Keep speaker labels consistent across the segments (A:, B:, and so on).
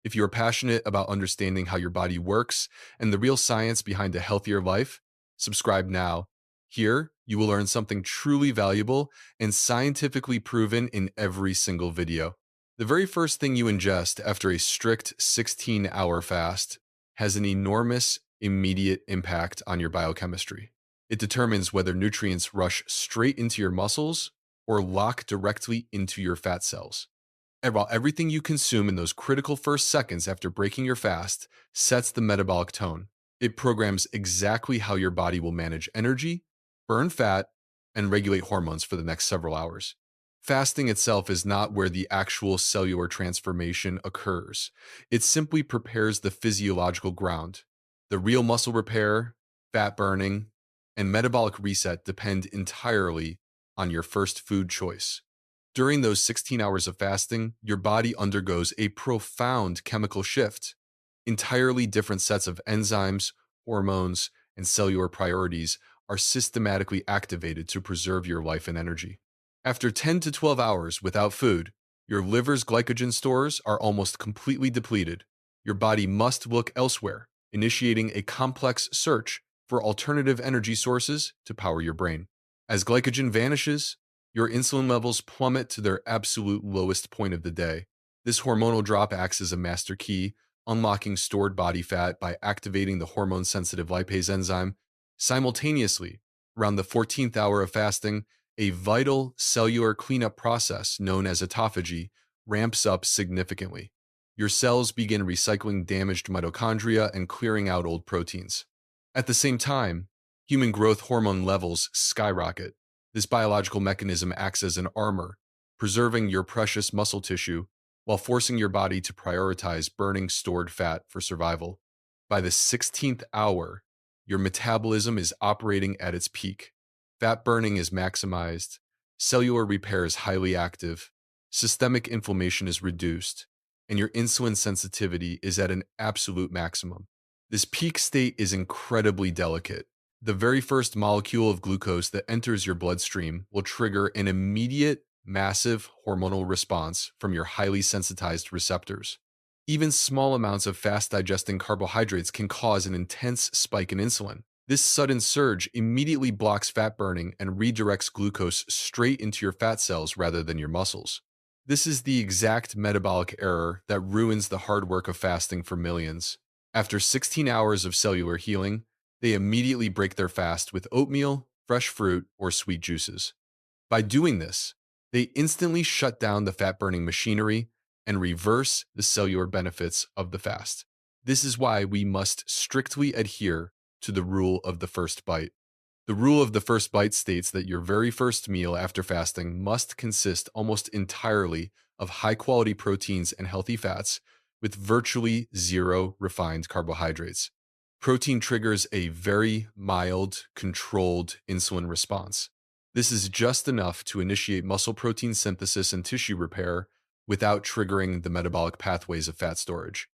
A: If you are passionate about understanding how your body works and the real science behind a healthier life, subscribe now. Here, you will learn something truly valuable and scientifically proven in every single video. The very first thing you ingest after a strict 16-hour fast has an enormous, immediate impact on your biochemistry. It determines whether nutrients rush straight into your muscles or lock directly into your fat cells. And while everything you consume in those critical first seconds after breaking your fast sets the metabolic tone, it programs exactly how your body will manage energy, burn fat, and regulate hormones for the next several hours. Fasting itself is not where the actual cellular transformation occurs. It simply prepares the physiological ground. The real muscle repair, fat burning, and metabolic reset depend entirely on your first food choice. During those 16 hours of fasting, your body undergoes a profound chemical shift. Entirely different sets of enzymes, hormones, and cellular priorities are systematically activated to preserve your life and energy. After 10 to 12 hours without food, your liver's glycogen stores are almost completely depleted. Your body must look elsewhere, initiating a complex search for alternative energy sources to power your brain. As glycogen vanishes, your insulin levels plummet to their absolute lowest point of the day. This hormonal drop acts as a master key, unlocking stored body fat by activating the hormone-sensitive lipase enzyme. Simultaneously, around the 14th hour of fasting, a vital cellular cleanup process known as autophagy ramps up significantly. Your cells begin recycling damaged mitochondria and clearing out old proteins. At the same time, human growth hormone levels skyrocket. This biological mechanism acts as an armor, preserving your precious muscle tissue while forcing your body to prioritize burning stored fat for survival. By the 16th hour, your metabolism is operating at its peak. Fat burning is maximized, cellular repair is highly active, systemic inflammation is reduced, and your insulin sensitivity is at an absolute maximum. This peak state is incredibly delicate. The very first molecule of glucose that enters your bloodstream will trigger an immediate, massive hormonal response from your highly sensitized receptors. Even small amounts of fast-digesting carbohydrates can cause an intense spike in insulin. This sudden surge immediately blocks fat burning and redirects glucose straight into your fat cells rather than your muscles. This is the exact metabolic error that ruins the hard work of fasting for millions. After 16 hours of cellular healing, they immediately break their fast with oatmeal, fresh fruit, or sweet juices. By doing this, they instantly shut down the fat-burning machinery and reverse the cellular benefits of the fast. This is why we must strictly adhere to the rule of the first bite. The rule of the first bite states that your very first meal after fasting must consist almost entirely of high-quality proteins and healthy fats with virtually zero refined carbohydrates. Protein triggers a very mild, controlled insulin response. This is just enough to initiate muscle protein synthesis and tissue repair without triggering the metabolic pathways of fat storage.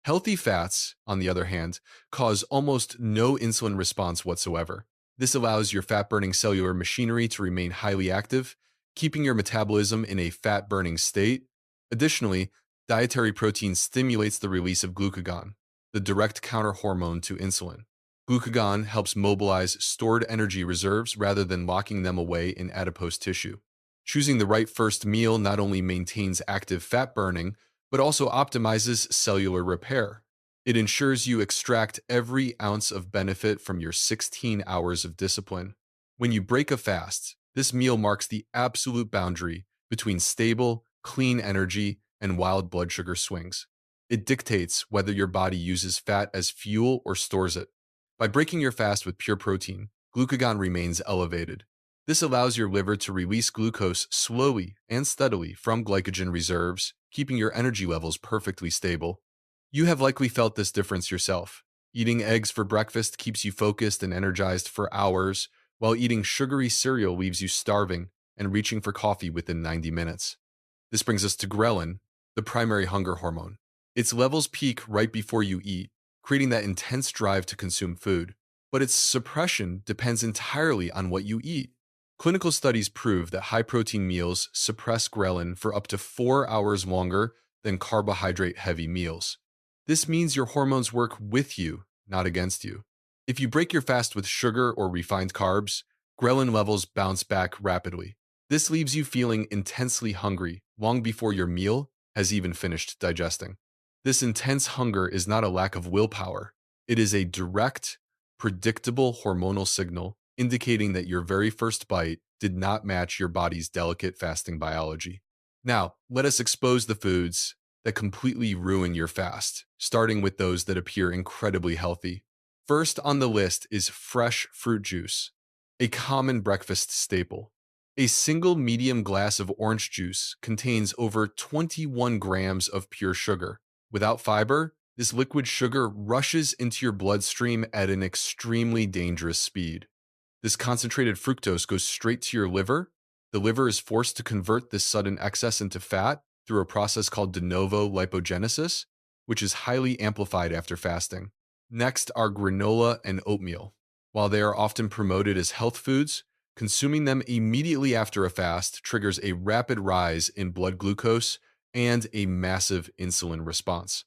A: Healthy fats, on the other hand, cause almost no insulin response whatsoever. This allows your fat-burning cellular machinery to remain highly active, keeping your metabolism in a fat-burning state. Additionally, dietary protein stimulates the release of glucagon, the direct counter-hormone to insulin. Glucagon helps mobilize stored energy reserves rather than locking them away in adipose tissue. Choosing the right first meal not only maintains active fat burning, but also optimizes cellular repair. It ensures you extract every ounce of benefit from your 16 hours of discipline. When you break a fast, this meal marks the absolute boundary between stable, clean energy and wild blood sugar swings. It dictates whether your body uses fat as fuel or stores it. By breaking your fast with pure protein, glucagon remains elevated. This allows your liver to release glucose slowly and steadily from glycogen reserves, keeping your energy levels perfectly stable. You have likely felt this difference yourself. Eating eggs for breakfast keeps you focused and energized for hours, while eating sugary cereal leaves you starving and reaching for coffee within 90 minutes. This brings us to ghrelin, the primary hunger hormone. Its levels peak right before you eat, creating that intense drive to consume food. But its suppression depends entirely on what you eat. Clinical studies prove that high-protein meals suppress ghrelin for up to 4 hours longer than carbohydrate-heavy meals. This means your hormones work with you, not against you. If you break your fast with sugar or refined carbs, ghrelin levels bounce back rapidly. This leaves you feeling intensely hungry long before your meal has even finished digesting. This intense hunger is not a lack of willpower. It is a direct, predictable hormonal signal indicating that your very first bite did not match your body's delicate fasting biology. Now, let us expose the foods that completely ruin your fast, starting with those that appear incredibly healthy. First on the list is fresh fruit juice, a common breakfast staple. A single medium glass of orange juice contains over 21 grams of pure sugar. Without fiber, this liquid sugar rushes into your bloodstream at an extremely dangerous speed. This concentrated fructose goes straight to your liver. The liver is forced to convert this sudden excess into fat through a process called de novo lipogenesis, which is highly amplified after fasting. Next are granola and oatmeal. While they are often promoted as health foods, consuming them immediately after a fast triggers a rapid rise in blood glucose and a massive insulin response.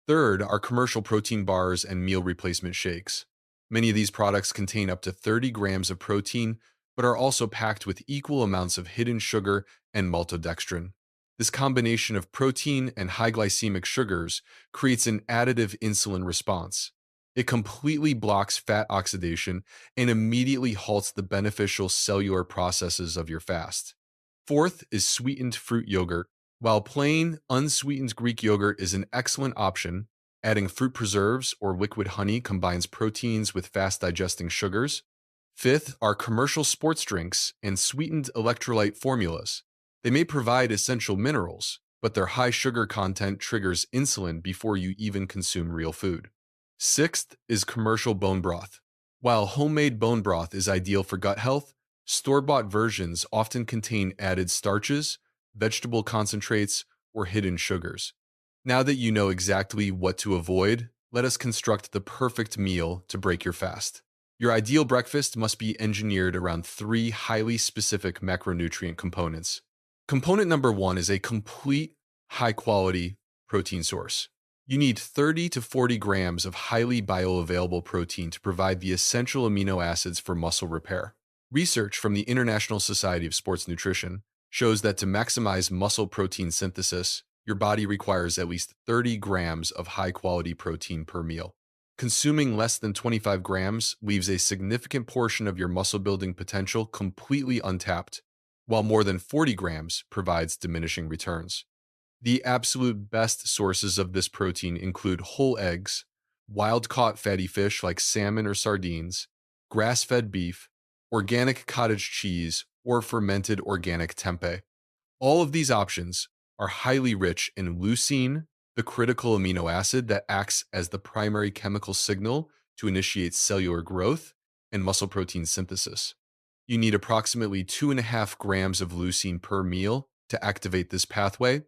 A: Third are commercial protein bars and meal replacement shakes. Many of these products contain up to 30 grams of protein, but are also packed with equal amounts of hidden sugar and maltodextrin. This combination of protein and high glycemic sugars creates an additive insulin response. It completely blocks fat oxidation and immediately halts the beneficial cellular processes of your fast. Fourth is sweetened fruit yogurt. While plain, unsweetened Greek yogurt is an excellent option, adding fruit preserves or liquid honey combines proteins with fast-digesting sugars. Fifth are commercial sports drinks and sweetened electrolyte formulas. They may provide essential minerals, but their high sugar content triggers insulin before you even consume real food. Sixth is commercial bone broth. While homemade bone broth is ideal for gut health, store-bought versions often contain added starches, vegetable concentrates, or hidden sugars. Now that you know exactly what to avoid, let us construct the perfect meal to break your fast. Your ideal breakfast must be engineered around three highly specific macronutrient components. Component number one is a complete, high-quality protein source. You need 30 to 40 grams of highly bioavailable protein to provide the essential amino acids for muscle repair. Research from the International Society of Sports Nutrition shows that to maximize muscle protein synthesis, your body requires at least 30 grams of high-quality protein per meal. Consuming less than 25 grams leaves a significant portion of your muscle-building potential completely untapped, while more than 40 grams provides diminishing returns. The absolute best sources of this protein include whole eggs, wild-caught fatty fish like salmon or sardines, grass-fed beef, organic cottage cheese, or fermented organic tempeh. All of these options are highly rich in leucine, the critical amino acid that acts as the primary chemical signal to initiate cellular growth and muscle protein synthesis. You need approximately 2.5 grams of leucine per meal to activate this pathway.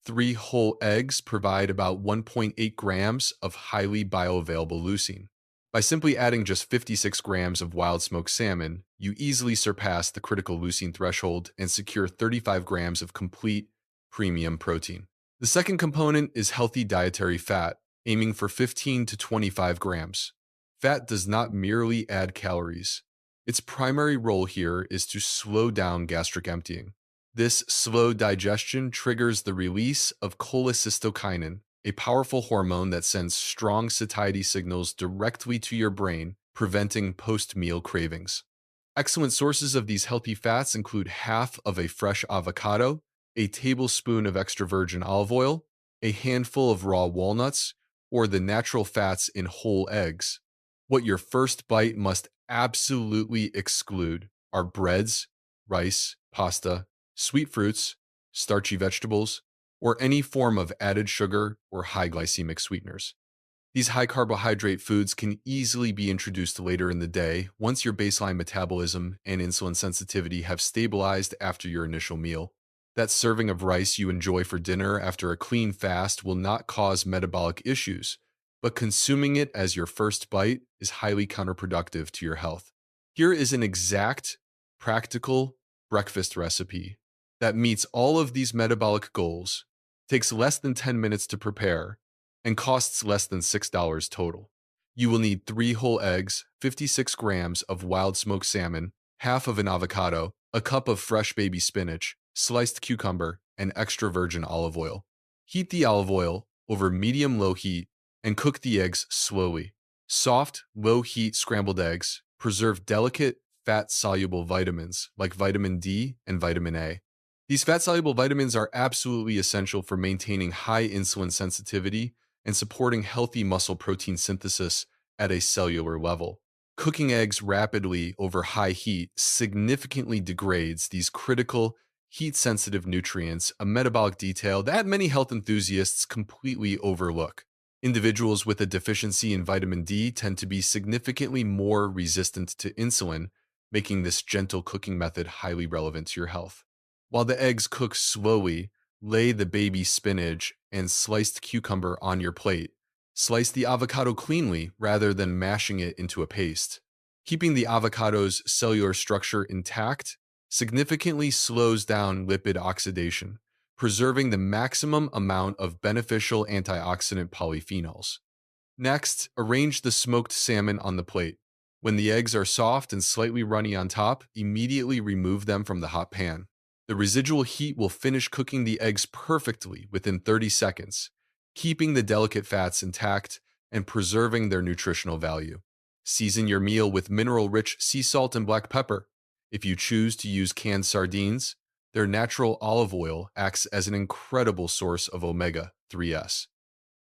A: 3 whole eggs provide about 1.8 grams of highly bioavailable leucine. By simply adding just 56 grams of wild smoked salmon, you easily surpass the critical leucine threshold and secure 35 grams of complete premium protein. The second component is healthy dietary fat, aiming for 15 to 25 grams. Fat does not merely add calories. Its primary role here is to slow down gastric emptying. This slow digestion triggers the release of cholecystokinin, a powerful hormone that sends strong satiety signals directly to your brain, preventing post-meal cravings. Excellent sources of these healthy fats include half of a fresh avocado, a tablespoon of extra virgin olive oil, a handful of raw walnuts, or the natural fats in whole eggs. What your first bite must absolutely exclude are breads, rice, pasta, sweet fruits, starchy vegetables, or any form of added sugar or high glycemic sweeteners. These high carbohydrate foods can easily be introduced later in the day once your baseline metabolism and insulin sensitivity have stabilized after your initial meal. That serving of rice you enjoy for dinner after a clean fast will not cause metabolic issues, but consuming it as your first bite is highly counterproductive to your health. Here is an exact, practical breakfast recipe that meets all of these metabolic goals. takes less than 10 minutes to prepare, and costs less than $6 total. You will need 3 whole eggs, 56 grams of wild smoked salmon, half of an avocado, a cup of fresh baby spinach, sliced cucumber, and extra virgin olive oil. Heat the olive oil over medium-low heat and cook the eggs slowly. Soft, low-heat scrambled eggs preserve delicate, fat-soluble vitamins like vitamin D and vitamin A. These fat-soluble vitamins are absolutely essential for maintaining high insulin sensitivity and supporting healthy muscle protein synthesis at a cellular level. Cooking eggs rapidly over high heat significantly degrades these critical heat-sensitive nutrients, a metabolic detail that many health enthusiasts completely overlook. Individuals with a deficiency in vitamin D tend to be significantly more resistant to insulin, making this gentle cooking method highly relevant to your health. While the eggs cook slowly, lay the baby spinach and sliced cucumber on your plate. Slice the avocado cleanly rather than mashing it into a paste. Keeping the avocado's cellular structure intact significantly slows down lipid oxidation, preserving the maximum amount of beneficial antioxidant polyphenols. Next, arrange the smoked salmon on the plate. When the eggs are soft and slightly runny on top, immediately remove them from the hot pan. The residual heat will finish cooking the eggs perfectly within 30 seconds, keeping the delicate fats intact and preserving their nutritional value. Season your meal with mineral-rich sea salt and black pepper. If you choose to use canned sardines, their natural olive oil acts as an incredible source of omega-3s.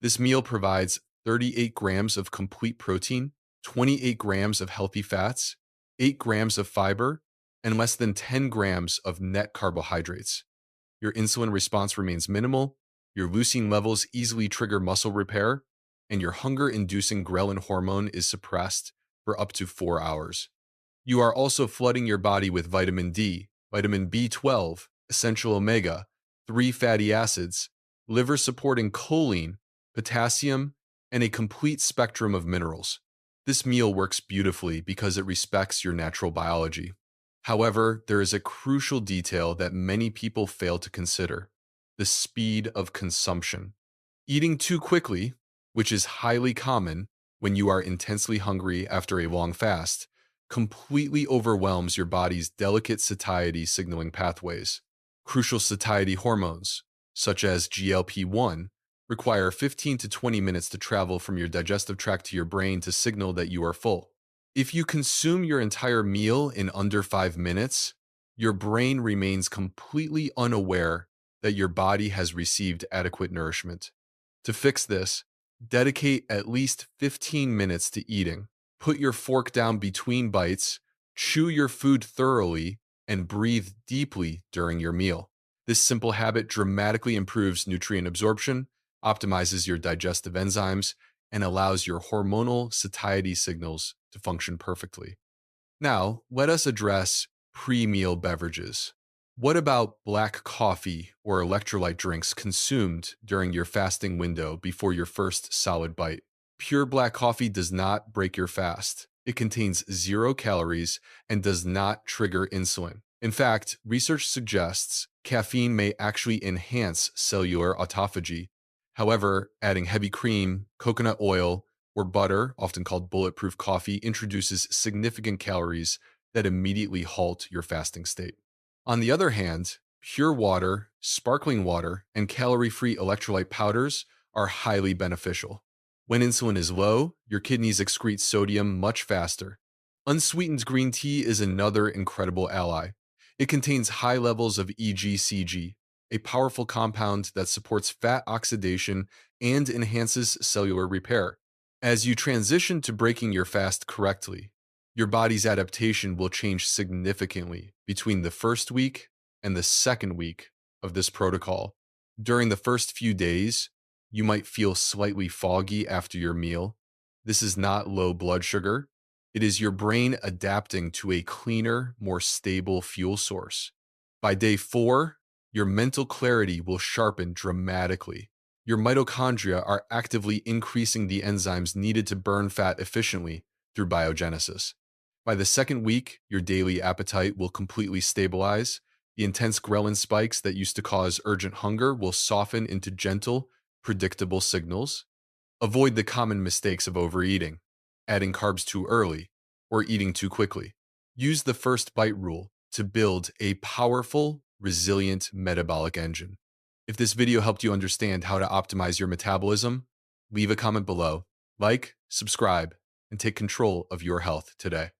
A: This meal provides 38 grams of complete protein, 28 grams of healthy fats, 8 grams of fiber, and less than 10 grams of net carbohydrates. Your insulin response remains minimal, your leucine levels easily trigger muscle repair, and your hunger-inducing ghrelin hormone is suppressed for up to 4 hours. You are also flooding your body with vitamin D, vitamin B12, essential omega, 3 fatty acids, liver-supporting choline, potassium, and a complete spectrum of minerals. This meal works beautifully because it respects your natural biology. However, there is a crucial detail that many people fail to consider: the speed of consumption. Eating too quickly, which is highly common when you are intensely hungry after a long fast, completely overwhelms your body's delicate satiety signaling pathways. Crucial satiety hormones, such as GLP-1, require 15 to 20 minutes to travel from your digestive tract to your brain to signal that you are full. If you consume your entire meal in under 5 minutes, your brain remains completely unaware that your body has received adequate nourishment. To fix this, dedicate at least 15 minutes to eating. Put your fork down between bites, chew your food thoroughly, and breathe deeply during your meal. This simple habit dramatically improves nutrient absorption, optimizes your digestive enzymes, and allows your hormonal satiety signals to function perfectly. Now, let us address pre-meal beverages. What about black coffee or electrolyte drinks consumed during your fasting window before your first solid bite? Pure black coffee does not break your fast. It contains 0 calories and does not trigger insulin. In fact, research suggests caffeine may actually enhance cellular autophagy. However, adding heavy cream, coconut oil, or butter, often called bulletproof coffee, introduces significant calories that immediately halt your fasting state. On the other hand, pure water, sparkling water, and calorie-free electrolyte powders are highly beneficial. When insulin is low, your kidneys excrete sodium much faster. Unsweetened green tea is another incredible ally. It contains high levels of EGCG, a powerful compound that supports fat oxidation and enhances cellular repair. As you transition to breaking your fast correctly, your body's adaptation will change significantly between the first week and the second week of this protocol. During the first few days, you might feel slightly foggy after your meal. This is not low blood sugar. It is your brain adapting to a cleaner, more stable fuel source. By day 4, your mental clarity will sharpen dramatically. Your mitochondria are actively increasing the enzymes needed to burn fat efficiently through biogenesis. By the second week, your daily appetite will completely stabilize, The intense ghrelin spikes that used to cause urgent hunger will soften into gentle, predictable signals. Avoid the common mistakes of overeating, adding carbs too early, or eating too quickly. Use the first bite rule to build a powerful, resilient metabolic engine. If this video helped you understand how to optimize your metabolism, leave a comment below, like, subscribe, and take control of your health today.